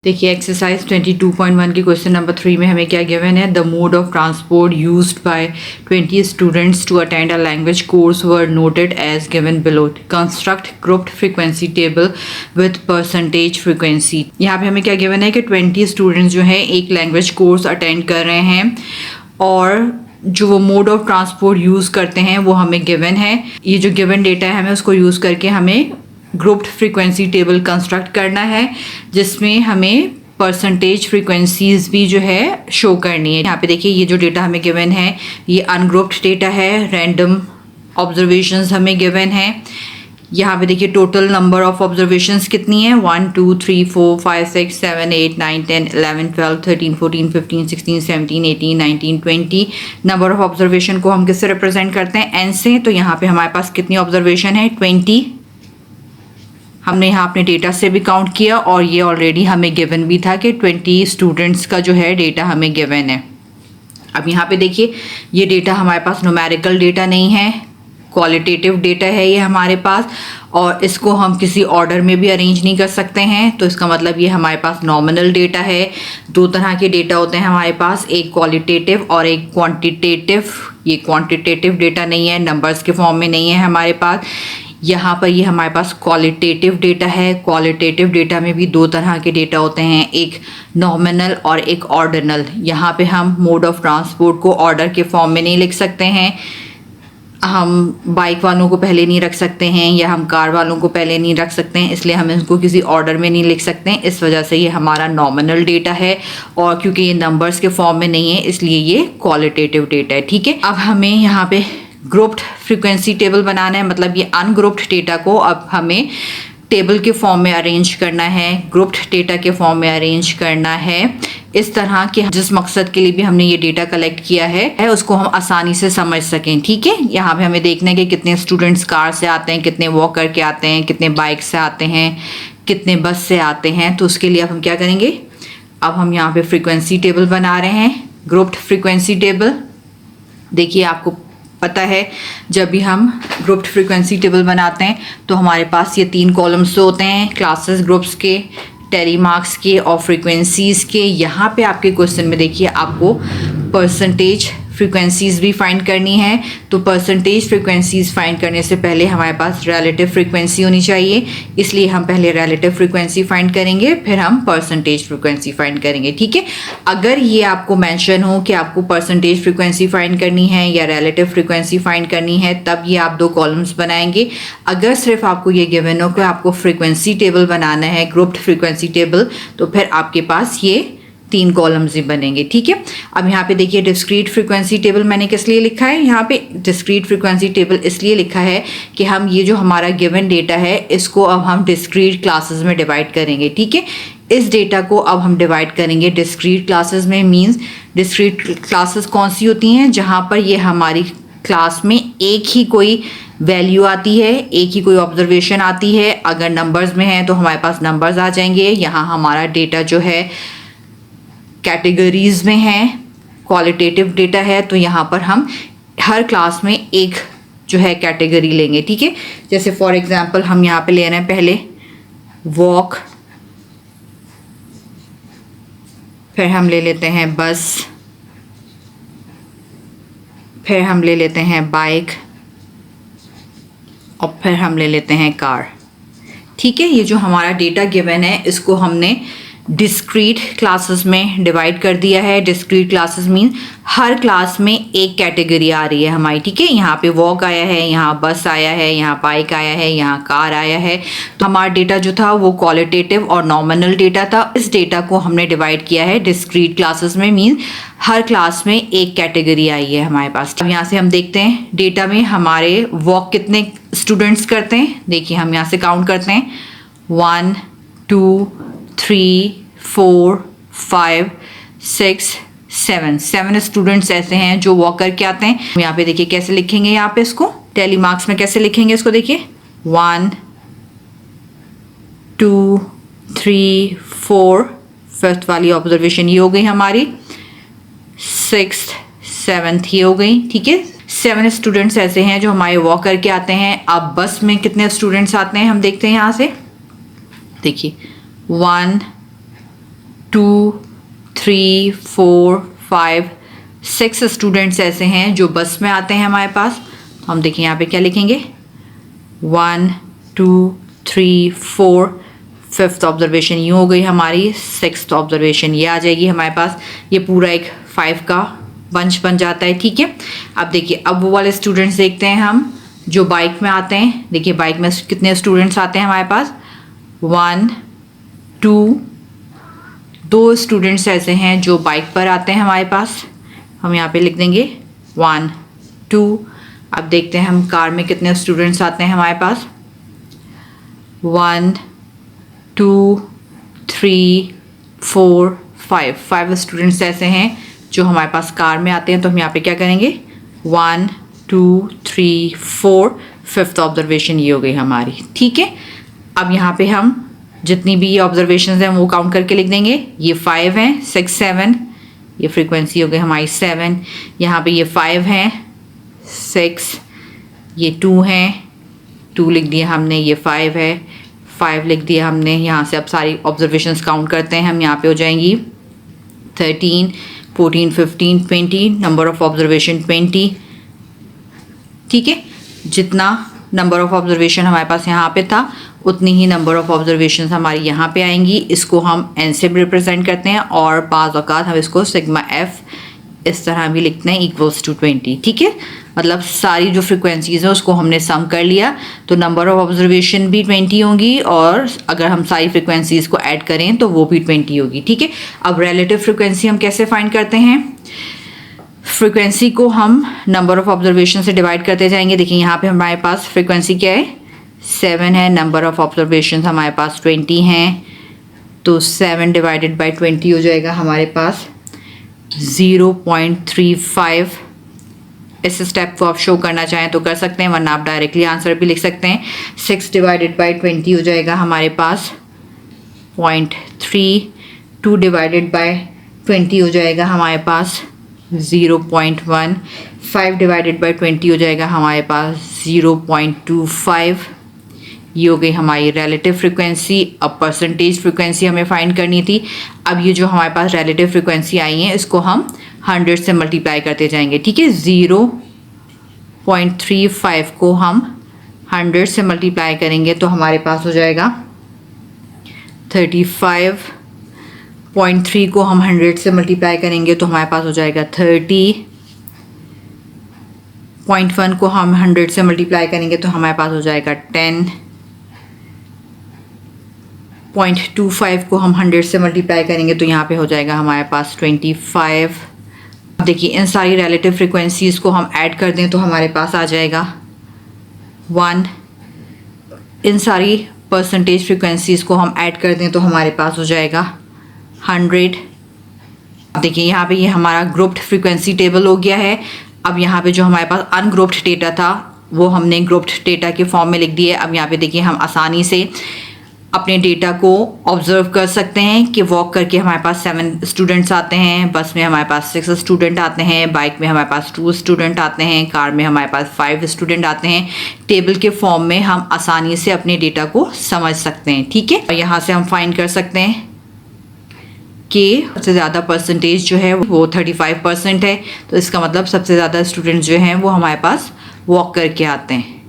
देखिए एक्सरसाइज 22.1 के question number 3 में हमें क्या गिवन है। The mode of transport used by 20 students to attend a language course were noted as given below. Construct grouped frequency table with percentage frequency. यहाँ पे हमें क्या गिवन है कि 20 स्टूडेंट्स जो है एक लैंग्वेज कोर्स अटेंड कर रहे हैं और जो वो मोड ऑफ ट्रांसपोर्ट यूज़ करते हैं वो हमें गिवन है। ये जो गिवन डेटा है हमें उसको यूज़ करके हमें ग्रुप्ड फ्रीक्वेंसी टेबल कंस्ट्रक्ट करना है जिसमें हमें परसेंटेज फ्रीक्वेंसीज भी जो है शो करनी है। यहाँ पे देखिए ये जो डेटा हमें गिवन है ये अनग्रुप्ड डेटा है, रैंडम ऑब्जर्वेशंस हमें गिवन है। यहाँ पे देखिए टोटल नंबर ऑफ ऑब्जर्वेशंस कितनी है 1 2 3 4 5 6 7 8 9 10 11 12 13 14 15 16 17 18 19 20। नंबर ऑफ ऑब्जर्वेशन को हम किससे रिप्रेजेंट करते हैं एन से। तो यहाँ पे हमारे पास कितनी ऑब्जर्वेशन है 20। हमने यहाँ अपने डेटा से भी काउंट किया और ये ऑलरेडी हमें गिवन भी था कि 20 स्टूडेंट्स का जो है डेटा हमें गिवन है। अब यहाँ पे देखिए ये डेटा हमारे पास न्यूमेरिकल डेटा नहीं है, क्वालिटेटिव डेटा है ये हमारे पास और इसको हम किसी ऑर्डर में भी अरेंज नहीं कर सकते हैं। तो इसका मतलब ये हमारे पास नॉमिनल डेटा है। दो तरह के डेटा होते हैं हमारे पास, एक क्वालिटेटिव और एक क्वांटिटेटिव। ये क्वांटिटेटिव डेटा नहीं है, नंबर्स के फॉर्म में नहीं है हमारे पास। यहाँ पर ये हमारे पास क्वालिटेटिव डेटा है। क्वालिटेटिव डेटा में भी दो तरह के डेटा होते हैं, एक नॉमिनल और एक ऑर्डिनल। यहाँ पे हम मोड ऑफ ट्रांसपोर्ट को ऑर्डर के फॉर्म में नहीं लिख सकते हैं। हम बाइक वालों को पहले नहीं रख सकते हैं या हम कार वालों को पहले नहीं रख सकते हैं, इसलिए हम इसको किसी ऑर्डर में नहीं लिख सकते हैं। इस वजह से ये हमारा नॉमिनल डेटा है और क्योंकि ये नंबर्स के फॉर्म में नहीं है इसलिए ये क्वालिटेटिव डेटा है। ठीक है, अब हमें यहाँ पे ग्रुप्ड फ्रीक्वेंसी टेबल बनाना है, मतलब ये अनग्रुप्ड डेटा को अब हमें टेबल के फॉर्म में अरेंज करना है, ग्रुप्ड डेटा के फॉर्म में अरेंज करना है। इस तरह के जिस मकसद के लिए भी हमने ये डेटा कलेक्ट किया है उसको हम आसानी से समझ सकें। ठीक है, यहाँ पे हमें देखना है कि कितने स्टूडेंट्स कार से आते हैं, कितने वॉक करके आते हैं, कितने बाइक से आते हैं, कितने बस से आते हैं। तो उसके लिए अब हम क्या करेंगे, अब हम यहाँ पे फ्रीक्वेंसी टेबल बना रहे हैं, ग्रुप्ड फ्रीक्वेंसी टेबल। देखिए आपको पता है जब भी हम ग्रुप्ड फ्रीक्वेंसी टेबल बनाते हैं तो हमारे पास ये 3 कॉलम्स होते हैं, क्लासेस ग्रुप्स के, टेली मार्क्स के और फ्रीक्वेंसीज़ के। यहाँ पे आपके क्वेश्चन में देखिए आपको परसेंटेज फ्रीक्वेंसीज़ भी फाइंड करनी है। तो परसेंटेज फ्रीक्वेंसीज़ फाइंड करने से पहले हमारे पास रिलेटिव फ्रीक्वेंसी होनी चाहिए, इसलिए हम पहले रिलेटिव फ्रीक्वेंसी फाइंड करेंगे फिर हम परसेंटेज फ्रीक्वेंसी फाइंड करेंगे। ठीक है, अगर ये आपको मेंशन हो कि आपको परसेंटेज फ्रीक्वेंसी फाइंड करनी है या रिलेटिव फ्रीक्वेंसी फाइंड करनी है तब ये आप 2 कॉलम्स बनाएंगे। अगर सिर्फ आपको ये गिवन हो कि आपको फ्रीक्वेंसी टेबल बनाना है, ग्रुप्ड फ्रीक्वेंसी टेबल, तो फिर आपके पास ये 3 कॉलम्स ही बनेंगे। ठीक है, अब यहाँ पे देखिए डिस्क्रीट फ्रीक्वेंसी टेबल मैंने किस लिए लिखा है, यहाँ पे डिस्क्रीट फ्रीक्वेंसी टेबल इसलिए लिखा है कि हम ये जो हमारा गिवन डेटा है इसको अब हम डिस्क्रीट क्लासेस में डिवाइड करेंगे। ठीक है, इस डेटा को अब हम डिवाइड करेंगे डिस्क्रीट क्लासेस में। मीन्स डिस्क्रीट क्लासेस कौन सी होती हैं, जहाँ पर ये हमारी क्लास में एक ही कोई वैल्यू आती है, एक ही कोई ऑब्जर्वेशन आती है। अगर नंबर्स में है तो हमारे पास नंबर्स आ जाएंगे। यहाँ हमारा डेटा जो है कैटेगरीज में है, क्वालिटेटिव डेटा है, तो यहाँ पर हम हर क्लास में एक जो है कैटेगरी लेंगे। ठीक है, जैसे फॉर एग्जांपल हम यहाँ पे ले रहे हैं पहले वॉक, फिर हम ले लेते हैं बस, फिर हम ले लेते हैं बाइक और फिर हम ले लेते हैं कार। ठीक है, ये जो हमारा डेटा गिवन है इसको हमने डिस्क्रीट क्लासेस में डिवाइड कर दिया है। डिस्क्रीट क्लासेस मीन हर क्लास में एक कैटेगरी आ रही है हमारी। ठीक है, यहाँ पे वॉक आया है, यहाँ बस आया है, यहाँ बाइक आया है, यहाँ कार आया है। तो हमारा डेटा जो था वो क्वालिटेटिव और नॉमिनल डेटा था। इस डेटा को हमने डिवाइड किया है डिस्क्रीट क्लासेस में, मीन हर क्लास में एक कैटेगरी आई है हमारे पास। अब यहाँ से हम देखते हैं डेटा में हमारे वॉक कितने स्टूडेंट्स करते हैं। देखिए हम यहाँ से काउंट करते हैं 1 2 3 4 5 6 7 स्टूडेंट्स ऐसे हैं जो वॉक करके आते हैं। यहाँ पे देखिए कैसे लिखेंगे, यहाँ पे इसको टेली मार्क्स में कैसे लिखेंगे इसको। देखिए 1 2 3 4, फिफ्थ वाली ऑब्जर्वेशन ये हो गई हमारी, 6th 7th ये हो गई। ठीक है, 7 स्टूडेंट्स ऐसे हैं जो हमारे वॉक करके आते हैं। अब बस में कितने स्टूडेंट्स आते हैं हम देखते हैं यहाँ से। देखिए 1 2 3 4 5 6 स्टूडेंट्स ऐसे हैं जो बस में आते हैं हमारे पास। तो हम देखिए यहाँ पे क्या लिखेंगे, 1 2 3 4, फिफ्थ ऑब्जर्वेशन यूँ हो गई हमारी, सिक्स्थ ऑब्जर्वेशन ये आ जाएगी हमारे पास। ये पूरा एक 5 का बंच बन जाता है, ठीक है। अब देखिए, अब वो वाले स्टूडेंट्स देखते हैं हम जो बाइक में आते हैं। देखिए बाइक में कितने स्टूडेंट्स आते हैं हमारे पास, 1 2, 2 स्टूडेंट्स ऐसे हैं जो बाइक पर आते हैं हमारे पास। हम यहाँ पे लिख देंगे 1 2। अब देखते हैं हम कार में कितने स्टूडेंट्स आते हैं हमारे पास, 1 2 3 4 5, 5 स्टूडेंट्स ऐसे हैं जो हमारे पास कार में आते हैं। तो हम यहाँ पे क्या करेंगे, 1 2 3 4, फिफ्थ ऑब्जर्वेशन ये हो गई हमारी, ठीक है। अब यहाँ पे हम जितनी भी ऑब्जर्वेशंस हैं वो काउंट करके लिख देंगे। ये 5 हैं, 6 7, ये फ्रीक्वेंसी हो गई हमारी 7। यहाँ पे ये 5 हैं, 6, ये 2 हैं, 2 लिख दिया हमने, ये 5 है, 5 लिख दिया हमने। यहाँ से अब सारी ऑब्जर्वेशंस काउंट करते हैं हम। यहाँ पे हो जाएंगी 13 14 15 20, नंबर ऑफ ऑब्जर्वेशन 20, ठीक है। जितना नंबर ऑफ ऑब्जर्वेशन हमारे पास यहाँ पे था उतनी ही नंबर ऑफ ऑब्जर्वेशन हमारी यहाँ पे आएंगी। इसको हम एन से रिप्रेजेंट करते हैं और बाज़ औक़ात हम इसको सिग्मा एफ इस तरह भी लिखते हैं, इक्वल्स टू 20, ठीक है। मतलब सारी जो फ्रिक्वेंसीज़ हैं उसको हमने सम कर लिया, तो नंबर ऑफ ऑब्जर्वेशन भी 20 होंगी और अगर हम सारी फ्रिक्वेंसीज़ को ऐड करें तो वो भी 20 होगी, ठीक है। अब रिलेटिव फ्रिक्वेंसी हम कैसे फाइंड करते हैं, फ्रिक्वेंसी को हम नंबर ऑफ ऑब्जर्वेशन से डिवाइड करते जाएंगे। देखिए यहाँ पे हमारे पास फ्रिक्वेंसी क्या है, 7 है, नंबर ऑफ ऑब्जर्वेशन हमारे पास 20 हैं, तो 7 डिवाइडेड बाई 20 हो जाएगा हमारे पास 0.35। इस स्टेप को आप शो करना चाहें तो कर सकते हैं, वरना आप डायरेक्टली आंसर भी लिख सकते हैं। 6 डिवाइडेड बाई 20 हो जाएगा हमारे पास 0.3, 2 डिवाइडेड बाई 20 हो जाएगा हमारे पास 0.1, 5 डिवाइडेड बाई 20 हो जाएगा हमारे पास 0.25। ये हो गई हमारी रिलेटिव फ्रिक्वेंसी। अब परसेंटेज फ्रिक्वेंसी हमें फाइंड करनी थी। अब ये जो हमारे पास रिलेटिव फ्रिक्वेंसी आई है इसको हम 100 से मल्टीप्लाई करते जाएंगे, ठीक है। 0.35 को हम 100 से मल्टीप्लाई करेंगे तो हमारे पास हो जाएगा 35.3 को हम 100 से मल्टीप्लाई करेंगे तो हमारे पास हो जाएगा 30.1 को हम 100 से मल्टीप्लाई करेंगे तो हमारे पास हो जाएगा 10.25 को हम 100 से मल्टीप्लाई करेंगे तो यहाँ पे हो जाएगा हमारे पास 25। अब देखिए इन सारी रिलेटिव फ्रिक्वेंसीज़ को हम ऐड कर दें तो हमारे पास आ जाएगा 1। इन सारी परसेंटेज फ्रिक्वेंसीज़ को हम ऐड कर दें तो हमारे पास हो जाएगा 100। अब देखिए यहाँ पे ये हमारा ग्रुप्ड फ्रिक्वेंसी टेबल हो गया है। अब यहाँ पे जो हमारे पास अनग्रुप्ड डेटा था वो हमने ग्रुप्ड डेटा के फॉर्म में लिख दिया। अब यहाँ पे देखिए हम आसानी से अपने डेटा को ऑब्जर्व कर सकते हैं कि वॉक करके हमारे पास 7 स्टूडेंट्स आते हैं, बस में हमारे पास 6 स्टूडेंट आते हैं, बाइक में हमारे पास 2 स्टूडेंट आते हैं, कार में हमारे पास 5 स्टूडेंट आते हैं। टेबल के फॉर्म में हम आसानी से अपने डेटा को समझ सकते हैं, ठीक है। और यहाँ से हम फाइंड कर सकते हैं कि सबसे ज़्यादा परसेंटेज जो है वो 35% है, तो इसका मतलब सबसे ज़्यादा स्टूडेंट्स जो हैं वो हमारे पास वॉक करके आते हैं।